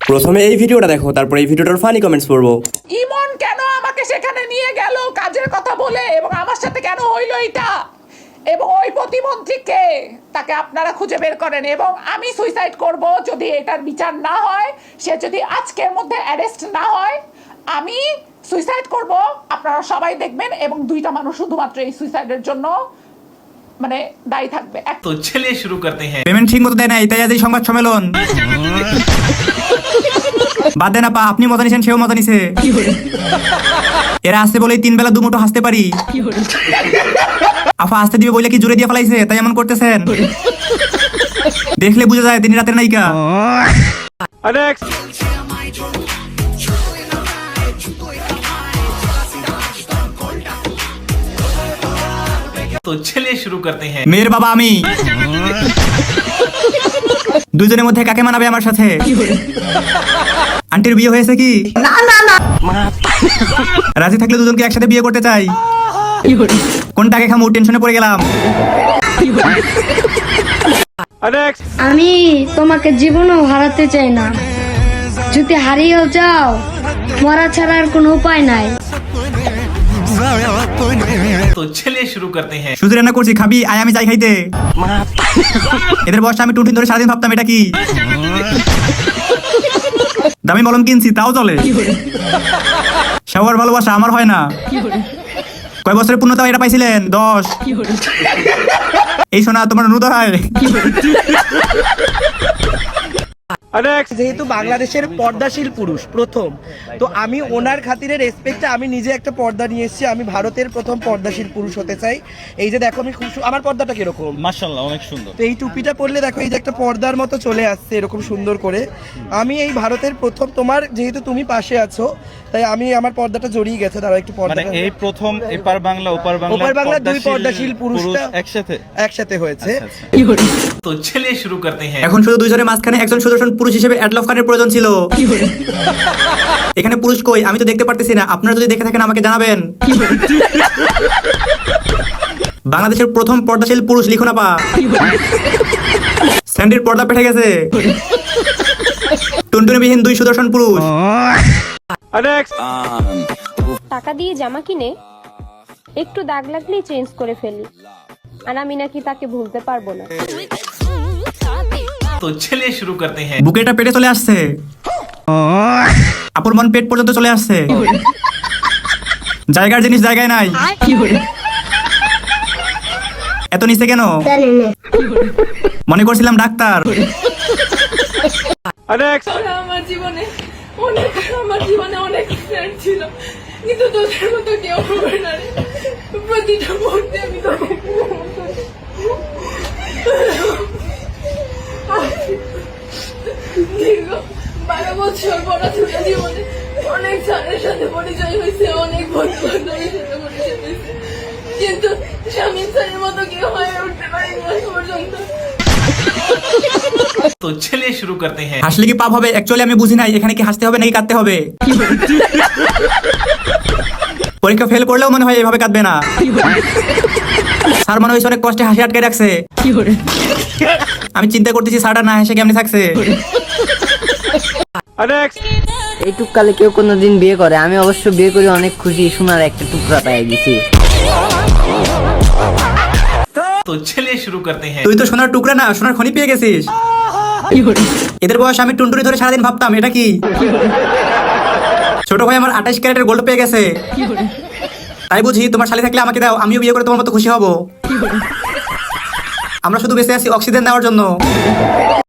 প্রথমে এই ভিডিওটা দেখো, তারপর এই ভিডিওটার ফানি কমেন্টস পড়বো। ইমন কেন আমাকে সেখানে নিয়ে গেল কাজের কথা বলে, এবং আমার সাথে কেন হইলো এটা, এবং ওই প্রতিমন্ত্রীকে তাকে আপনারা খুঁজে বের করেন, এবং আমি সুইসাইড করব যদি এটার বিচার না হয়, সে যদি আজকের মধ্যে অ্যারেস্ট না হয়, আমি সুইসাইড করব, আপনারা সবাই দেখবেন, এবং দুইটা মানুষ শুধুমাত্র এই সুইসাইডের জন্য মানে দায়ী থাকবে। तो चलिए शुरू करते हैं। পেমেন্ট ঠিক মতো দেয় নাই, তাই আজ এই সংবাদ সম্মেলন। বাদ দেন আপা, আপনি মজা নিছেন, সেও মজা নিছে। এরা আসতে বলেই 3 বেলা 2 মুঠো হাসতে পারি। আফা আসতে দিবে বলে কি জোরে দিয়ে ফেলাইছে, তাই এমন করতেছেন। দেখলে বুঝা যায় তিনি রাতের নায়িকা। तो चलिए शुरू करते हैं। মেয়ের বাবা আমি। দুজনের মধ্যে কাকে মানাবে আমার সাথে? আন্টির বিয়ে হয়েছে কি? না না না। রাজি থাকলে দুজনকে একসাথে বিয়ে করতে চাই। কোনটাকে খামু, টেনশনে পড়ে গেলাম। আমি তোমাকে জীবনও হারাতে চাই না, যদি হারিয়েও যাও মরা ছাড়া আর কোনো উপায় নাই। तो चलिए शुरू करते हैं। শুধু রান্না করছি, খাবি আয়, আমি যাই খাইতে। এদের বয়সটা আমি টুনটুন ধরে সারাদিন ভাবতাম এটা কি। দামি মলম কিনছি তাও চলে। সবার ভালোবাসা আমার হয় না। কয় বছরের পূর্ণতা এটা পাইছিলেন? 10। এই শোনা তোমার অনুরোধ হয়। যেহেতু বাংলাদেশের পর্দাশীল পুরুষ প্রথম, তো আমি ওনার খাতিরে রেসপেক্টে আমি নিজে একটা পর্দা নিয়ে এসেছি। আমি ভারতের প্রথম পর্দাশীল পুরুষ হতে চাই। এই যে দেখো আমি খুব আমার পর্দাটা কিরকম, माशाल्लाह অনেক সুন্দর। তো এই টুপিটা পরলে দেখো এই যে একটা পর্দার মতো চলে আসছে এরকম সুন্দর করে। আমি এই ভারতের প্রথম, তোমার যেহেতু তুমি পাশে আছো তাই আমি আমার পর্দাটা জড়িয়ে গেছে। তারা একটু পর্দা, মানে এই প্রথম এপার বাংলা ওপার ওপার বাংলা দুই পর্দাশীল পুরুষটা একসাথে একসাথে হয়েছে। तो चलिए शुरू करते हैं। এখন শুধু দুইজনের মাঝখানে একজন সুদর্শন পুরুষ হিসেবে অ্যাডলফ খানের প্রয়োজন ছিল। এখানে পুরুষ কই আমি তো দেখতে পারতেছি না, আপনারা যদি দেখে থাকেন আমাকে জানাবেন। বাংলাদেশের প্রথম পর্দাশীল পুরুষ লিখুন আপা। স্যান্ডির পর্দা পেটে গেছে। টুনটুনিবিহীন 2 সুদর্শন পুরুষ। টাকা দিয়ে জামা কিনে একটু দাগ লাগলেই চেঞ্জ করে ফেলি, আর আমি নাকি তাকে ভুলতে পারবো না। तो चलिए शुरू करते हैं। বুকেটা পেটে চলে আসছে, আপুর মন পেট পর্যন্ত চলে আসছে। জায়গার জিনিস জায়গায় নাই। এত নিচে কেন? মনে করছিলাম ডাক্তার। আমার জীবনে অনেক ফ্রেন্ড ছিল, কিন্তু তোদের মতো কেউ হবে না রে। প্রতিটা মুহূর্তে আমি তোকে 12 বছর পড়াশোনা জীবনে অনেক স্যারের সাথে পরিচয় হয়েছে, অনেক বন্ধু বান্ধবের সাথে পরিচয় হয়েছে, কিন্তু শামীম স্যারের মতো কেউ হয়ে উঠতে পারেনি আজ পর্যন্ত। तो चलिए शुरू करते हैं। হাসলে কি পাপ হবে? অ্যাকচুয়ালি আমি বুঝি নাই এখানে কি হাসতে হবে নাকি কাঁদতে হবে। পরীক্ষা ফেল করলেও মনে হয় এভাবে কাঁদবে না। স্যার মনে হয়েছে অনেক কষ্টে হাসি আটকে রাখছে। আমি চিন্তা করতেছি স্যারটা না হেসে কেমনি থাকছে। এই টুককালে কেউ কোনোদিন বিয়ে করে? আমি অবশ্য বিয়ে করে অনেক খুশি, সোনার একটা টুকরা পেয়ে গেছি। तो चलिए शुरू करते हैं। তুই তো সোনার টুকরা না, সোনার খনি পেয়ে গেছিস। এদের বয়স আমি টুনটুনি ধরে সারাদিন ভাবতাম এটা কি। ছোট ভাই আমার 28 ক্যারেটের গোল্ড পেয়ে গেছে। তাই বুঝি তোমার শালি থাকলে আমাকে দাও, আমিও বিয়ে করে তোমার মতো খুশি হব। আমরা শুধু বেঁচে আছি অক্সিজেন দেওয়ার জন্য।